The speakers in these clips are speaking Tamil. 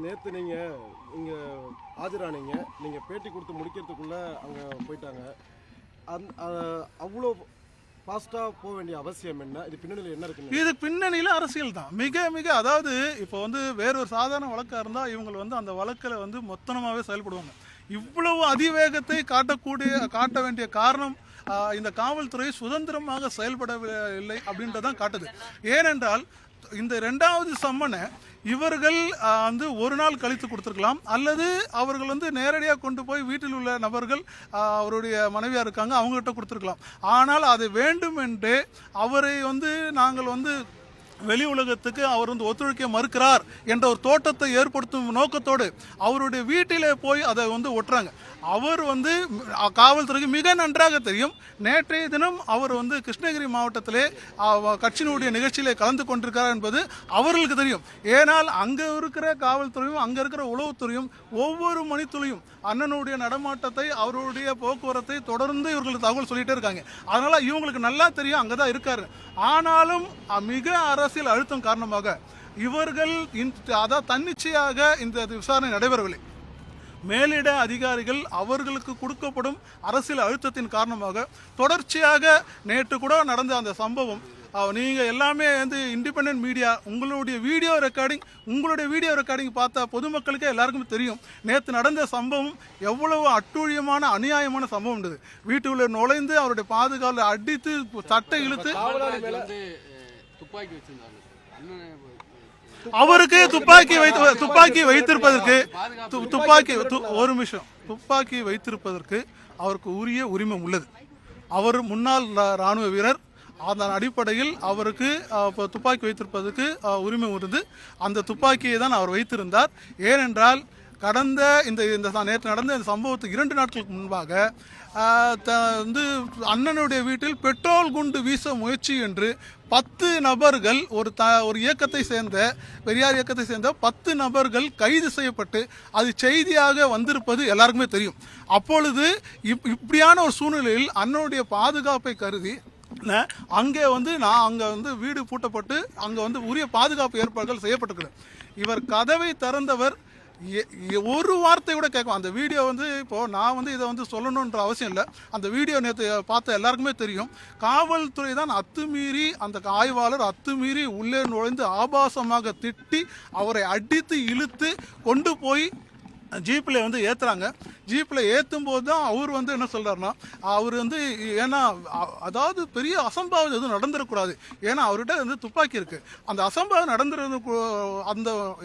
நேற்று நீங்கள் இங்கே ஆஜரானீங்க, நீங்கள் பேட்டி கொடுத்து முடிக்கிறதுக்குள்ளே அங்கே போயிட்டாங்க. அவ்வளோ ஃபாஸ்ட்டாக போக வேண்டிய அவசியம் என்ன? இது பின்னணியில் என்ன இருக்குன்னு? இது பின்னணியில் அரசியல் தான். மிக அதாவது இப்போ வந்து வேறொரு சாதாரண வழக்காக இருந்தால் இவங்க வந்து அந்த வழக்கில் வந்து மொத்தமாகவே செயல்படுவாங்க. இவ்வளவு அதிவேகத்தை காட்ட வேண்டிய காரணம் இந்த காவல்துறை சுதந்திரமாக செயல்படவில்லை அப்படின்றதான் காட்டுது. ஏனென்றால் இந்த 2வது சம்மனை இவர்கள் வந்து ஒரு நாள் கழித்து கொடுத்துருக்கலாம், அல்லது அவர்கள் வந்து நேரடியாக கொண்டு போய் வீட்டில் உள்ள நபர்கள் அவருடைய மனைவியாக இருக்காங்க அவங்ககிட்ட கொடுத்துருக்கலாம். ஆனால் அது வேண்டுமென்றே அவரை வந்து நாங்கள் வந்து வெளி உலகத்துக்கு அவர் வந்து ஒத்துழைக்க மறுக்கிறார் என்ற ஒரு தோட்டத்தை ஏற்படுத்தும் நோக்கத்தோடு அவருடைய வீட்டிலே போய் அதை வந்து ஒட்டுறாங்க. அவர் வந்து காவல்துறைக்கு மிக நன்றாக தெரியும். நேற்றைய தினம் அவர் வந்து கிருஷ்ணகிரி மாவட்டத்திலே கட்சியினுடைய நிகழ்ச்சியிலே கலந்து கொண்டிருக்கிறார் என்பது அவர்களுக்கு தெரியும். ஏனால் அங்கே இருக்கிற காவல்துறையும் அங்கே இருக்கிற உளவுத்துறையும் ஒவ்வொரு மணித்துளியும் அண்ணனுடைய நடமாட்டத்தை அவருடைய போக்குவரத்தை தொடர்ந்து இவர்களுக்கு தகவல் சொல்லிட்டே இருக்காங்க. அதனால இவங்களுக்கு நல்லா தெரியும் அங்கே தான் இருக்காரு. ஆனாலும் மிக அரசியல் அழுத்தம் காரணமாக இவர்கள் அதாவது தன்னிச்சையாக இந்த விசாரணை நடைபெறவில்லை. மேலிட அதிகாரிகள் அவர்களுக்கு கொடுக்கப்படும் அரசியல் அழுத்தத்தின் காரணமாக தொடர்ச்சியாக நேற்று கூட நடந்த அந்த சம்பவம், நீங்கள் எல்லாமே வந்து இண்டிபெண்டன்ட் மீடியா உங்களுடைய வீடியோ ரெக்கார்டிங் பார்த்தா பொதுமக்களுக்கே எல்லாருக்குமே தெரியும். நேற்று நடந்த சம்பவம் எவ்வளவு அட்டூழியமான அநியாயமான சம்பவம் இருந்தது. வீட்டுக்குள்ளே நுழைந்து அவருடைய பாதுகாவலை அடித்து சட்டை இழுத்து அவருக்கு துப்பாக்கி வைத்திருப்பதற்கு அவருக்கு உரிய உரிமை உள்ளது. அவர் முன்னாள் இராணுவ வீரர். அதன் அடிப்படையில் அவருக்கு துப்பாக்கி வைத்திருப்பதற்கு உரிமை இருந்து அந்த துப்பாக்கியை தான் அவர் வைத்திருந்தார். ஏனென்றால் கடந்த நேற்று நடந்த இந்த சம்பவத்துக்கு 2 நாட்களுக்கு முன்பாக வந்து அண்ணனுடைய வீட்டில் பெட்ரோல் குண்டு வீச முயற்சி என்று 10 நபர்கள் ஒரு இயக்கத்தை சேர்ந்த பெரியார் இயக்கத்தை சேர்ந்த 10 நபர்கள் கைது செய்யப்பட்டு அது செய்தியாக வந்திருப்பது எல்லாருக்குமே தெரியும். அப்பொழுது இப்படியான ஒரு சூழ்நிலையில் அண்ணனுடைய பாதுகாப்பை கருதி அங்கே வந்து வீடு பூட்டப்பட்டு அங்கே வந்து உரிய பாதுகாப்பு ஏற்பாடுகள் செய்யப்பட்டிருக்கிறது. இவர் கதவை திறந்தவர் ஒரு வார்த்தை கூட கேட்கும். அந்த வீடியோ வந்து இப்போது நான் வந்து இதை வந்து சொல்லணுன்ற அவசியம் இல்லை. அந்த வீடியோ நேற்று பார்த்த எல்லாருக்குமே தெரியும். காவல்துறை தான் அத்துமீறி அந்த ஆய்வாளர் அத்துமீறி உள்ளே நுழைந்து ஆபாசமாக திட்டி அவரை அடித்து இழுத்து கொண்டு போய் ஜீப்பில் வந்து ஏற்றுறாங்க. ஜீப்பில் ஏற்றும் போது தான் அவர் வந்து என்ன சொல்கிறாருன்னா, அவர் வந்து ஏன்னா அதாவது பெரிய அசம்பாவிதம் எதுவும் நடந்துடக்கூடாது, ஏன்னா அவர்கிட்ட வந்து துப்பாக்கி இருக்குது, அந்த அசம்பாவிதம்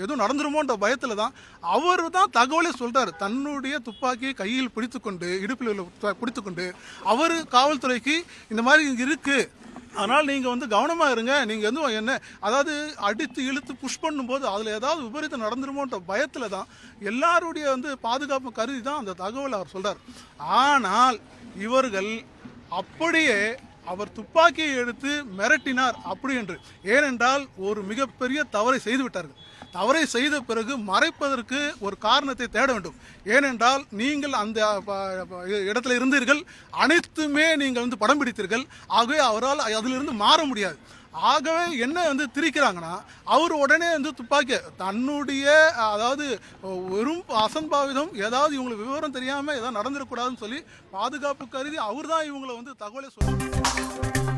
எதுவும் நடந்துருமோன்ற பயத்தில் தான் அவர் தான் தகவலே சொல்கிறார். தன்னுடைய துப்பாக்கியை கையில் பிடித்துக்கொண்டு இடுப்பில் பிடித்துக்கொண்டு அவர் காவல்துறைக்கு இந்த மாதிரி இங்கே இருக்குது, அதனால் நீங்கள் வந்து கவனமாக இருங்க, நீங்கள் வந்து என்ன அதாவது அடித்து இழுத்து புஷ் பண்ணும்போது அதில் ஏதாவது விபரீதம் நடந்துருமோன்ற பயத்தில் தான் எல்லாருடைய வந்து பாதுகாப்பு கருதி தான் அந்த தகவல் அவர் சொல்கிறார். ஆனால் இவர்கள் அப்படியே அவர் துப்பாக்கியை எடுத்து மிரட்டினார் அப்படி என்று. ஏனென்றால் ஒரு மிகப்பெரிய தவறை செய்து விட்டார்கள். தவறை செய்த பிறகு மறைப்பதற்கு ஒரு காரணத்தை தேட வேண்டும். ஏனென்றால் நீங்கள் அந்த இடத்துல இருந்தீர்கள், அனைத்துமே நீங்கள் வந்து படம் பிடித்தீர்கள். ஆகவே அவரால் அதிலிருந்து மாற முடியாது. ஆகவே என்ன வந்து திரிக்கிறாங்கன்னா, அவர் உடனே வந்து துப்பாக்கி தன்னுடைய அதாவது வெறும் அசம்பாவிதம் ஏதாவது இவங்களுக்கு விவரம் தெரியாமல் ஏதாவது நடந்துடக்கூடாதுன்னு சொல்லி பாதுகாப்பு கருதி அவர் தான் இவங்களை வந்து தகவலை சொல்லுவாங்க.